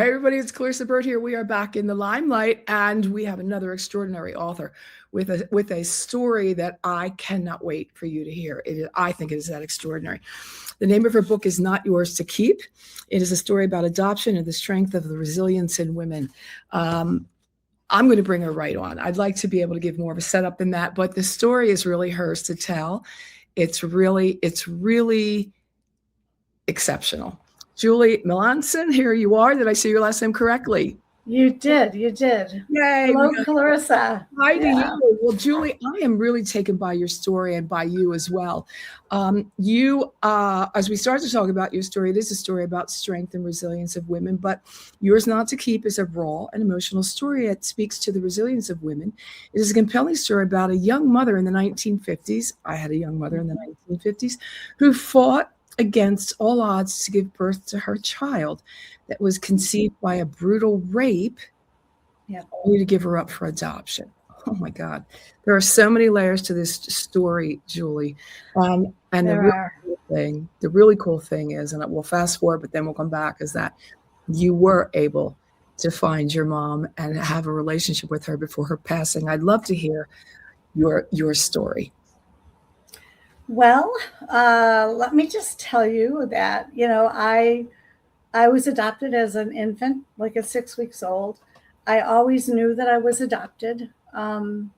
Hey everybody, it's Clarissa Burt here. We are back in the limelight, and we have another extraordinary author with a story that I cannot wait for you to hear. I think it is that extraordinary. The name of her book is Not Yours to Keep. It is a story about adoption and the strength of the resilience in women. I'm going to bring her right on. I'd like to be able to give more of a setup than that, but the story is really hers to tell. It's really exceptional. Julie Melanson, here you are. Did I say your last name correctly? You did. Yay. Hello, Clarissa. Hi to you. Well, Julie, I am really taken by your story and by you as well. As we start to talk about your story, it is a story about strength and resilience of women, but Yours Not to Keep is a raw and emotional story that speaks to the resilience of women. It is a compelling story about a young mother in the 1950s. I had a young mother in the 1950s who fought against all odds to give birth to her child that was conceived by a brutal rape, only to give her up for adoption. Oh my God. There are so many layers to this story, Julie. And the really cool thing is, and we'll fast forward, but then we'll come back, is that you were able to find your mom and have a relationship with her before her passing. I'd love to hear your story. Well, let me just tell you that, I was adopted as an infant, like at 6 weeks old. I always knew that I was adopted. And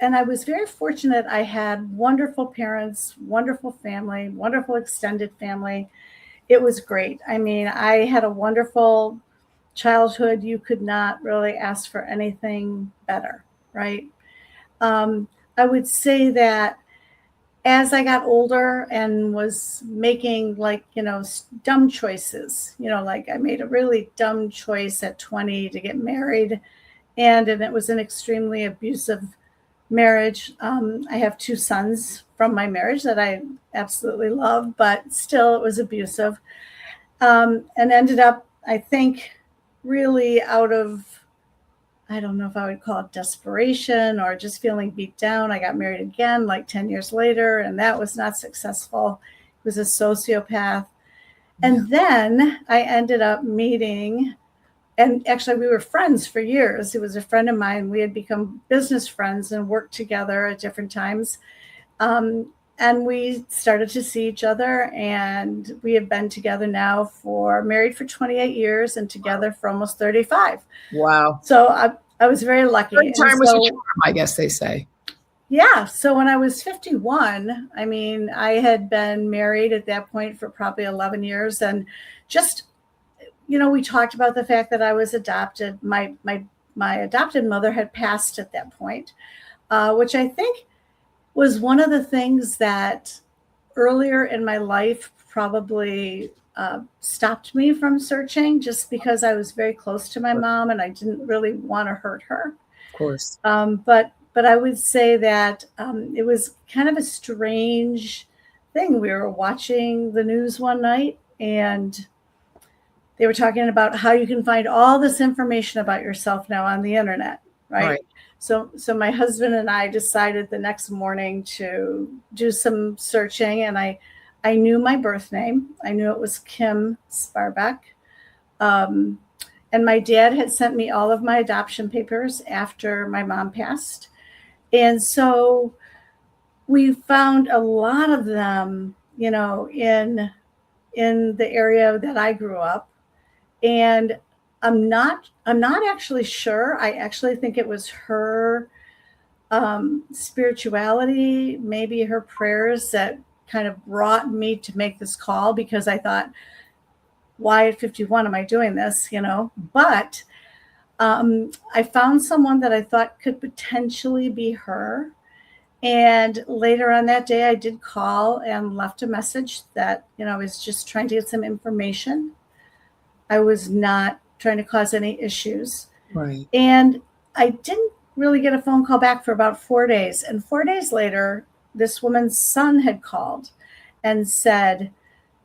I was very fortunate. I had wonderful parents, wonderful family, wonderful extended family. It was great. I mean, I had a wonderful childhood. You could not really ask for anything better, right? I would say that as I got older and was making dumb choices, like I made a really dumb choice at 20 to get married, and it was an extremely abusive marriage. I have 2 sons from my marriage that I absolutely love, but still it was abusive, and ended up, I think, really out of, I don't know if I would call it desperation or just feeling beat down. I got married again like 10 years later, and that was not successful. It was a sociopath. And then I ended up meeting, and actually we were friends for years. He was a friend of mine. We had become business friends and worked together at different times. And we started to see each other, and we have been together now married for 28 years and together for almost 35. Wow. So I was very lucky. Time was a charm, I guess they say. Yeah. So when I was 51, I mean, I had been married at that point for probably 11 years. And just, we talked about the fact that I was adopted. My adopted mother had passed at that point, which I think was one of the things that earlier in my life probably stopped me from searching, just because I was very close to my mom and I didn't really want to hurt her. Of course. But I would say that it was kind of a strange thing. We were watching the news one night, and they were talking about how you can find all this information about yourself now on the internet, right? So my husband and I decided the next morning to do some searching, and I knew my birth name. I knew it was Kim Sparbeck. And my dad had sent me all of my adoption papers after my mom passed. And so we found a lot of them, in the area that I grew up. And I'm not actually sure. I actually think it was her spirituality, maybe her prayers, that kind of brought me to make this call, because I thought, why at 51 am I doing this? But I found someone that I thought could potentially be her. And later on that day, I did call and left a message that, I was just trying to get some information. I was not trying to cause any issues. Right. And I didn't really get a phone call back for about 4 days. And 4 days later, this woman's son had called and said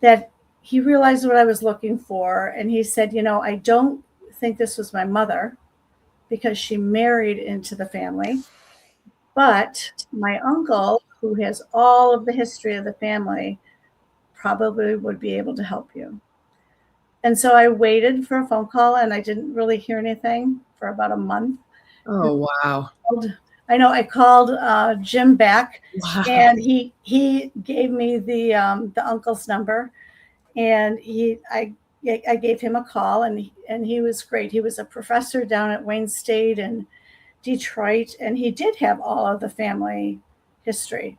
that he realized what I was looking for. And he said, I don't think this was my mother, because she married into the family. But my uncle, who has all of the history of the family, probably would be able to help you. And so I waited for a phone call, and I didn't really hear anything for about a month. Oh, wow. I called Jim back, Wow. and he gave me the uncle's number, and I gave him a call, and he was great. He was a professor down at Wayne State in Detroit, and he did have all of the family history.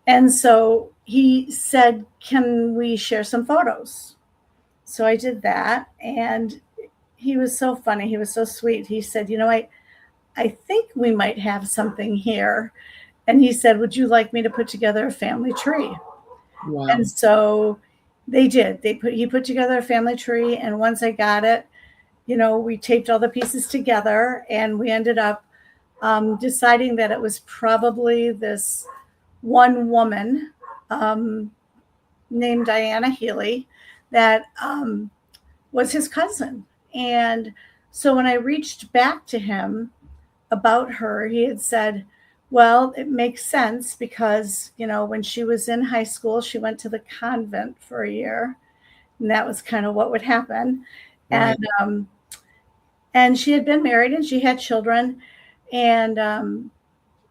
And so he said, "Can we share some photos?" So I did that, and he was so funny. He was so sweet. He said, I think we might have something here. And he said, "Would you like me to put together a family tree?" Wow. And so they did. He put together a family tree, and once I got it, we taped all the pieces together, and we ended up deciding that it was probably this one woman named Diana Healy that was his cousin. And so when I reached back to him about her, he had said, "Well, it makes sense because, when she was in high school, she went to the convent for a year, and that was kind of what would happen." Right. And she had been married and she had children. And,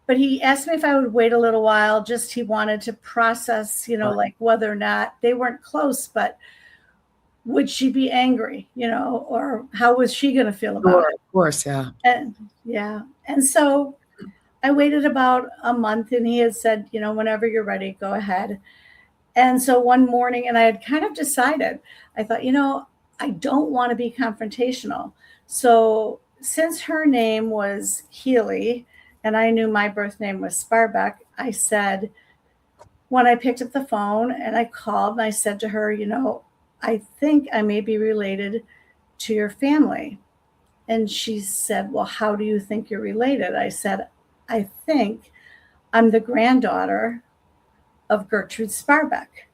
but he asked me if I would wait a little while, just he wanted to process, like whether or not they weren't close, but would she be angry, or how was she going to feel about it? Of course, yeah. And so I waited about a month, and he had said, "Whenever you're ready, go ahead." And so one morning, and I had kind of decided, I thought, I don't want to be confrontational. So since her name was Healy, and I knew my birth name was Sparbeck, I said, when I picked up the phone and I called, and I said to her, "I think I may be related to your family." And she said, "Well, how do you think you're related?" I said, "I think I'm the granddaughter of Gertrude Sparbeck."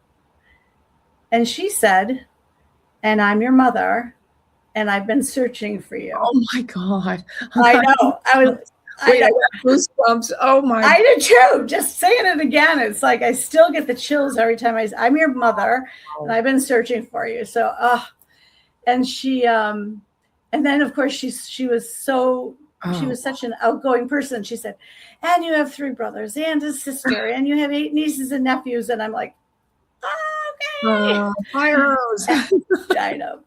And she said, "And I'm your mother, and I've been searching for you." Oh my God. I know. I got goosebumps. Oh my. I do too. Just saying it again. It's like I still get the chills every time I'm your mother, and I've been searching for you. So, and she, and then of course she was such an outgoing person. She said, "And you have 3 brothers and a sister, and you have 8 nieces and nephews." And I'm like, "Okay." Firearms. I know.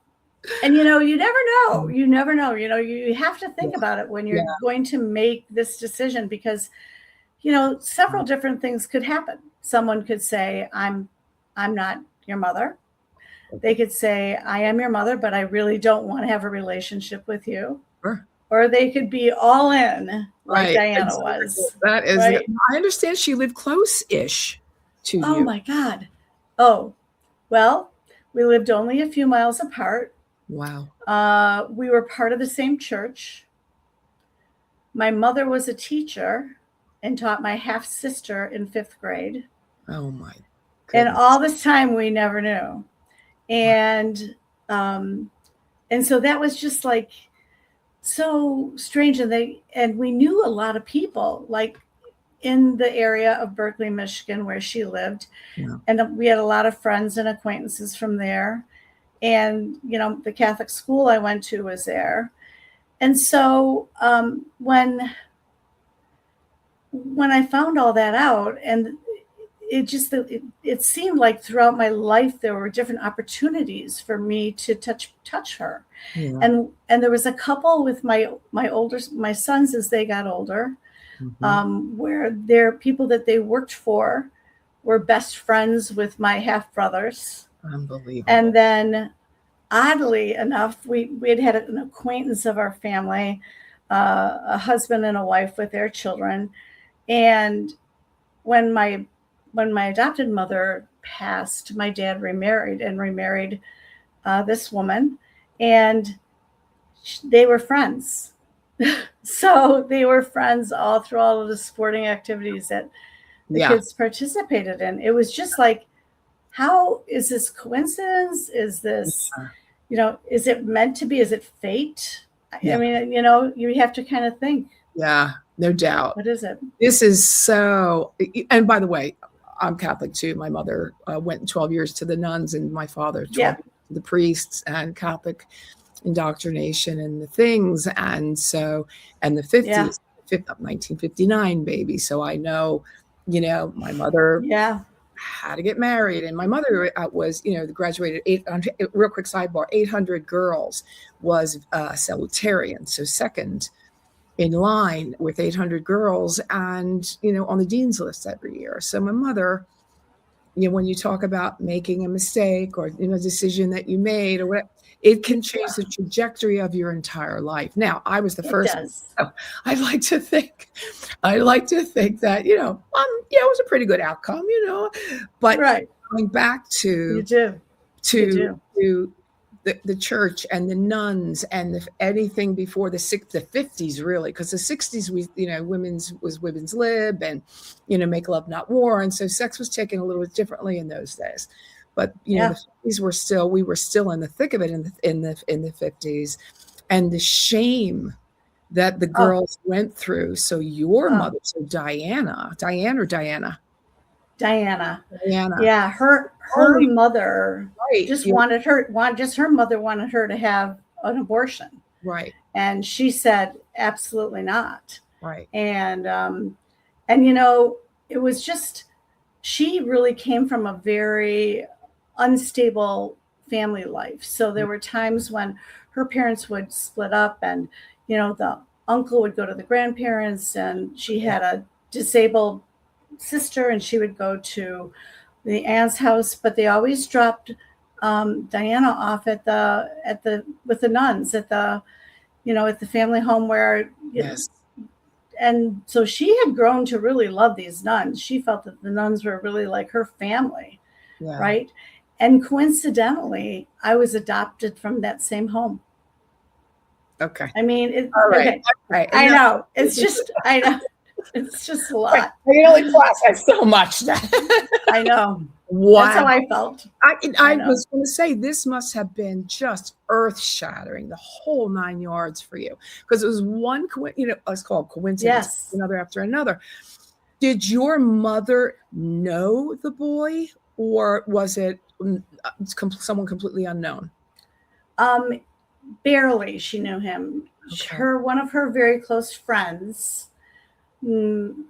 And you never know. You never know. You have to think about it when you're going to make this decision, because several different things could happen. Someone could say, I'm not your mother. They could say, "I am your mother, but I really don't want to have a relationship with you." Sure. Or they could be all in, like Diana was. That is, right? I understand she lived close-ish to you. Oh my God. Oh, well, we lived only a few miles apart. Wow. We were part of the same church. My mother was a teacher and taught my half sister in 5th grade. Oh my goodness. And all this time we never knew. And so that was just like so strange. And we knew a lot of people, like in the area of Berkeley, Michigan, where she lived. Yeah. And we had a lot of friends and acquaintances from there. And, the Catholic school I went to was there. And so when I found all that out, and it seemed like throughout my life there were different opportunities for me to touch her. Yeah. And there was a couple with my sons as they got older, where their people that they worked for were best friends with my half brothers. Unbelievable. And then oddly enough, we had an acquaintance of our family, a husband and a wife with their children. And when my adopted mother passed, my dad remarried this woman, and they were friends. So they were friends all through all of the sporting activities that the kids participated in. It was just like, how is this coincidence? Is this, is it meant to be? Is it fate? I mean, you have to kind of think. Yeah, no doubt. What is it? This is so, and by the way, I'm Catholic too. My mother went 12 years to the nuns, and my father 12 years the priests and Catholic indoctrination and the things. And so, and the 50s, Yeah. 1959 baby. So I know, my mother Yeah. had to get married, and my mother was, graduated 800, real quick sidebar, 800 girls, was salutarian. So second in line with 800 girls, and, on the dean's list every year. So my mother, when you talk about making a mistake or, decision that you made or whatever, it can change the trajectory of your entire life. Now, I was the It first. does. So I'd like to think that, it was a pretty good outcome, but Right. going back You to do. You do. the church and the nuns and anything before the 50s, really, because the 60s, women's lib and, make love, not war. And so sex was taken a little bit differently in those days. But, the 50s we were still in the thick of it in the 50s, and the shame that the girls went through. So your mother, so Diane or Diana? Diana. Yeah, her mother just her mother wanted her to have an abortion. Right. And she said, absolutely not. Right. And it was just, she really came from a very unstable family life. So there were times when her parents would split up, and, the uncle would go to the grandparents, and she had a disabled sister, and she would go to the aunt's house, but they always dropped Diana off with the nuns at the family home where, yes. And so she had grown to really love these nuns. She felt that the nuns were really like her family, right? And coincidentally, I was adopted from that same home. Okay. I mean, all right. Okay. I know. It's just, I know. It's just a lot. I can only process so much. I know. Wow. That's how I felt. I was going to say, this must have been just earth-shattering, the whole 9 yards for you, because it was one, it's called coincidence, another after another. Did your mother know the boy, or was it someone completely unknown? Barely. She knew him. Okay. One of her very close friends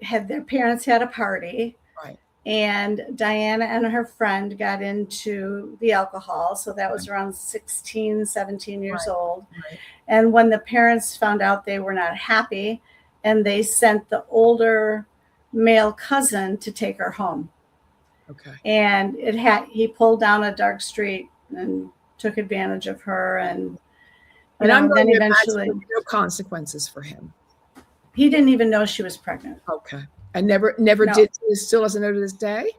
had their parents had a party, right, and Diana and her friend got into the alcohol. So that was around 16, 17 years old. Right. And when the parents found out, they were not happy, and they sent the older male cousin to take her home. Okay. And he pulled down a dark street and took advantage of her, and then eventually no consequences for him. He didn't even know she was pregnant. Okay. And never did. Still doesn't know to this day?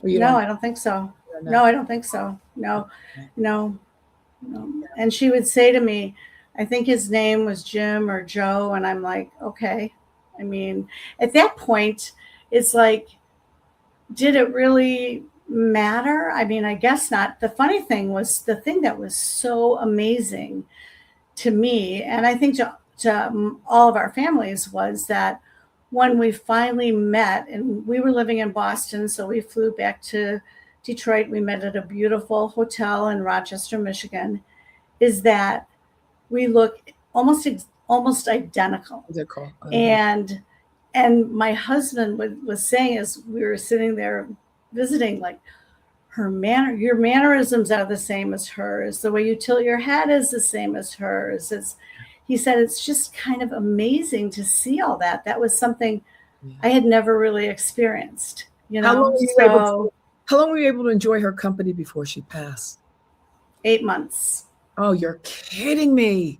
No, I don't think so. No, I don't think so. No. And she would say to me, I think his name was Jim or Joe. And I'm like, okay. I mean, at that point, it's like, did it really matter? I mean, I guess not. The funny thing was, the thing that was so amazing to me, and I think to all of our families, was that when we finally met, and we were living in Boston, so we flew back to Detroit. We met at a beautiful hotel in Rochester, Michigan, is that we look almost identical. And my husband was saying, as we were sitting there visiting, like, your mannerisms are the same as hers. The way you tilt your head is the same as hers. He said, it's just kind of amazing to see all that. That was something I had never really experienced. How long were you able to enjoy her company before she passed? 8 months. Oh, you're kidding me.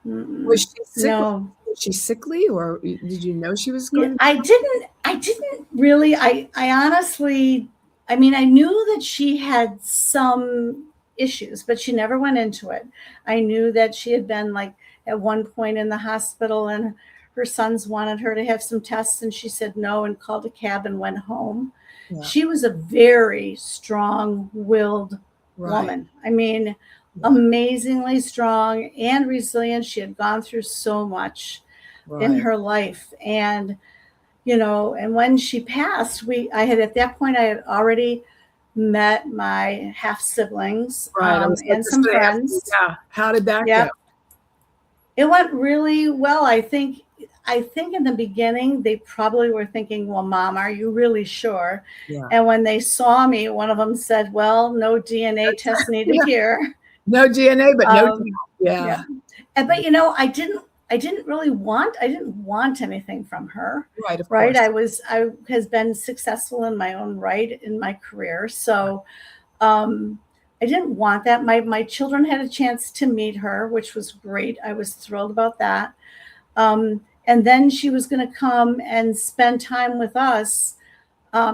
Was she sick? No. Was she sickly, or did you know she was going? I didn't really. I honestly, I mean, I knew that she had some issues, but she never went into it. I knew that she had been, like, at one point in the hospital, and her sons wanted her to have some tests, and she said no and called a cab and went home. Yeah. She was a very strong-willed woman. I mean, amazingly strong and resilient. She had gone through so much in her life. And, and when she passed, I had already met my half siblings, Right. I was and just some going to ask you, friends. yeah. How did that Yep. go? It went really well. I think in the beginning, they probably were thinking, well, Mom, are you really sure? Yeah. And when they saw me, one of them said, well, no DNA test needed Yeah. here. No DNA, but no. Yeah. Yeah. But I didn't want anything from her. Right. Of Right. course. I has been successful in my own right in my career. So I didn't want that. My children had a chance to meet her, which was great. I was thrilled about that. And then she was going to come and spend time with us.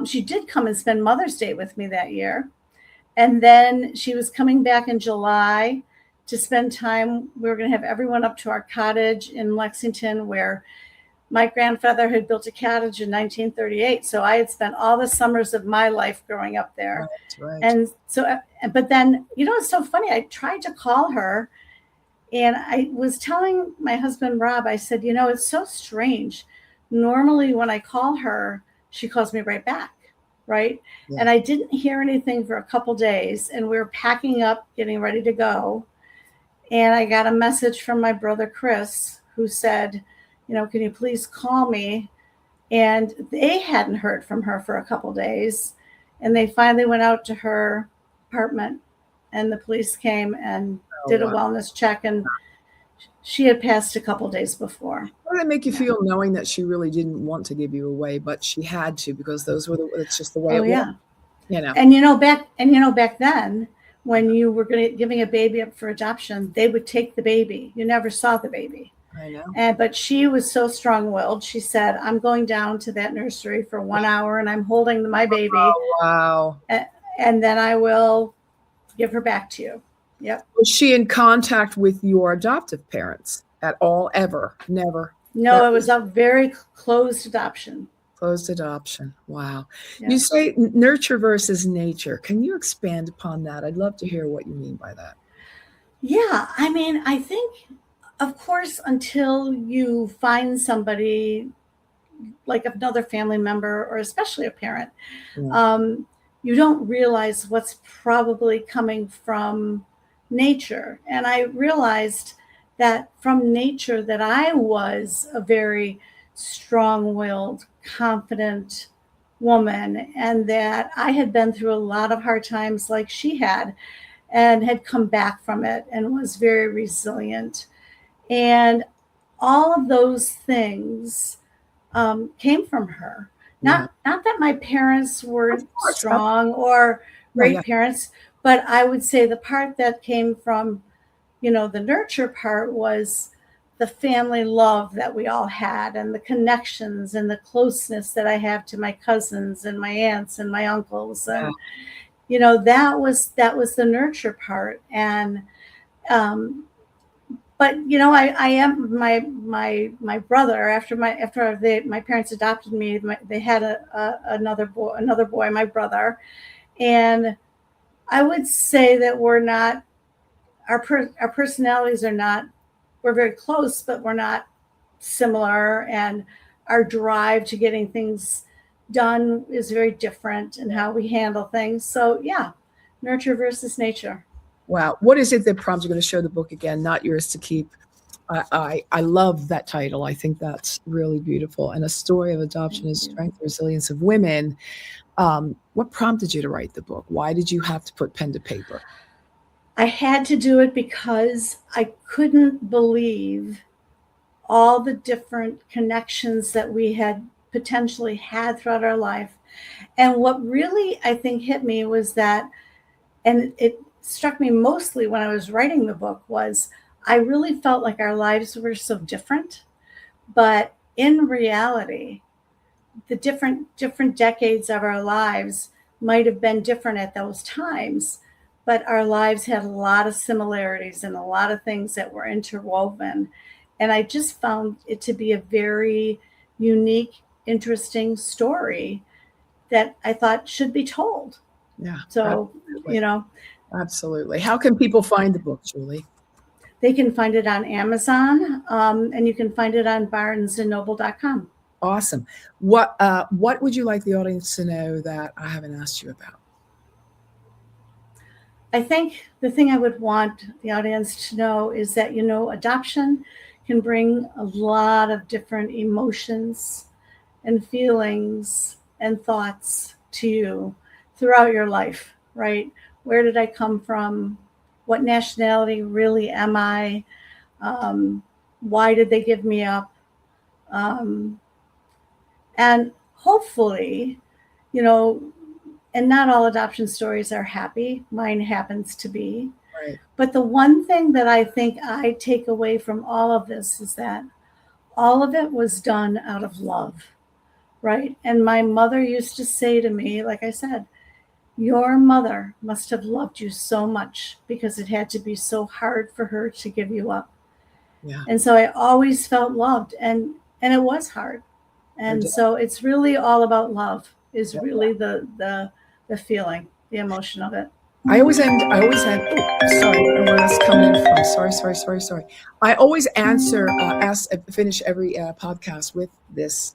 She did come and spend Mother's Day with me that year. And then she was coming back in July to spend time. We were going to have everyone up to our cottage in Lexington, where my grandfather had built a cottage in 1938. So I had spent all the summers of my life growing up there. Right. And so, but then, it's so funny. I tried to call her, and I was telling my husband, Rob, I said, it's so strange. Normally when I call her, she calls me right back. Right. Yeah. And I didn't hear anything for a couple days, and we were packing up, getting ready to go. And I got a message from my brother, Chris, who said, can you please call me? And they hadn't heard from her for a couple days. And they finally went out to her apartment, and the police came and did a wellness check. And she had passed a couple days before. How did it make you feel knowing that she really didn't want to give you away, but she had to, because it's just the way it was? And back then, when you were giving a baby up for adoption, they would take the baby. You never saw the baby. I know. But she was so strong-willed. She said, I'm going down to that nursery for 1 hour, and I'm holding my baby. Oh, wow. And then I will give her back to you. Yep. Was she in contact with your adoptive parents at all, ever? Never? No, it was a very closed adoption. Closed adoption. Wow. Yeah. You say nurture versus nature. Can you expand upon that? I'd love to hear what you mean by that. Yeah. I think, of course, until you find somebody like another family member, or especially a parent, you don't realize what's probably coming from nature. And I realized that from nature that I was a very strong-willed, confident woman, and that I had been through a lot of hard times like she had, and had come back from it and was very resilient. And all of those things came from her. Not that my parents were strong or great parents, but I would say the part that came from, the nurture part was the family love that we all had, and the connections and the closeness that I have to my cousins and my aunts and my uncles. And, that was the nurture part. And, but I am my brother. After my parents adopted me, they had another boy, my brother, and I would say that our personalities are not. We're very close, but we're not similar, and our drive to getting things done is very different, and how we handle things. So yeah, nurture versus nature. Wow. What is it that prompts you? Going to show the book again, Not Yours to Keep? I love that title. I think that's really beautiful. And A Story of Adoption and Strength and Resilience of Women. What prompted you to write the book? Why did you have to put pen to paper? I had to do it because I couldn't believe all the different connections that we had potentially had throughout our life. And what really, I think, hit me was that, and it struck me mostly when I was writing the book, was I really felt like our lives were so different. But in reality, the different decades of our lives might have been different at those times, but our lives had a lot of similarities and a lot of things that were interwoven. And I just found it to be a very unique, interesting story that I thought should be told. Yeah. So, absolutely. Absolutely. How can people find the book, Julie? They can find it on Amazon, and you can find it on barnesandnoble.com. Awesome. What would you like the audience to know that I haven't asked you about? I think the thing I would want the audience to know is that, adoption can bring a lot of different emotions and feelings and thoughts to you throughout your life, right? Where did I come from? What nationality really am I? Why did they give me up? And hopefully, and not all adoption stories are happy. Mine happens to be. Right. But the one thing that I think I take away from all of this is that all of it was done out of love, right? And my mother used to say to me, like I said, your mother must have loved you so much because it had to be so hard for her to give you up. Yeah. And so I always felt loved, and it was hard. And so it's really all about love, is really the feeling, the emotion of it. I always had, sorry, where that's coming from. Sorry. I always finish every podcast with this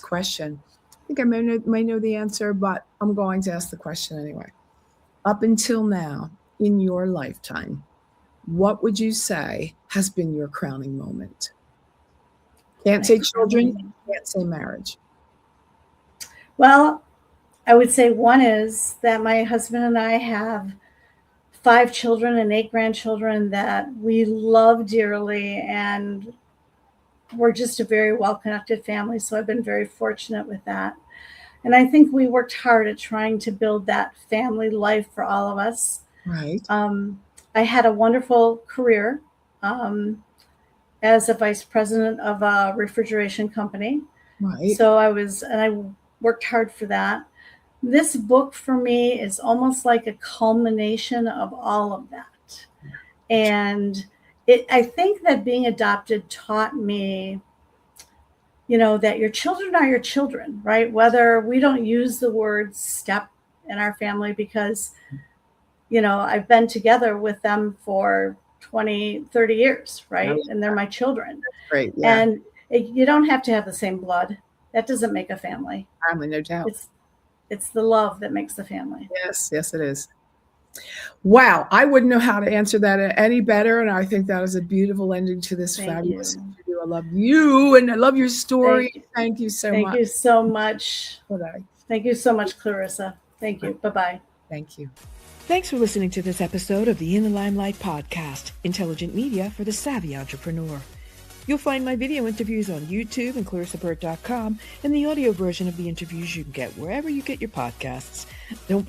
question. I think I may know the answer, but I'm going to ask the question anyway. Up until now, in your lifetime, what would you say has been your crowning moment? Can't say children, can't say marriage. Well, I would say one is that my husband and I have 5 children and 8 grandchildren that we love dearly, and we're just a very well-connected family. So I've been very fortunate with that. And I think we worked hard at trying to build that family life for all of us. Right. I had a wonderful career as a vice president of a refrigeration company. Right. So I worked hard for that. This book for me is almost like a culmination of all of that. And I think that being adopted taught me, that your children are your children, right? Whether we don't use the word step in our family because, I've been together with them for 20, 30 years, right? And they're my children. Great. Yeah. And you don't have to have the same blood. That doesn't make a family. Family, no doubt. It's the love that makes the family. Yes, it is. Wow, I wouldn't know how to answer that any better, and I think that is a beautiful ending to this fabulous interview. I love you, and I love your story. Thank you so much. Thank you so much. Bye-bye. Thank you so much, Clarissa. Thank you. Bye-bye. Thank you. Thanks for listening to this episode of the In the Limelight podcast, intelligent media for the savvy entrepreneur. You'll find my video interviews on YouTube and clarissaburt.com, and the audio version of the interviews you can get wherever you get your podcasts. Don't forget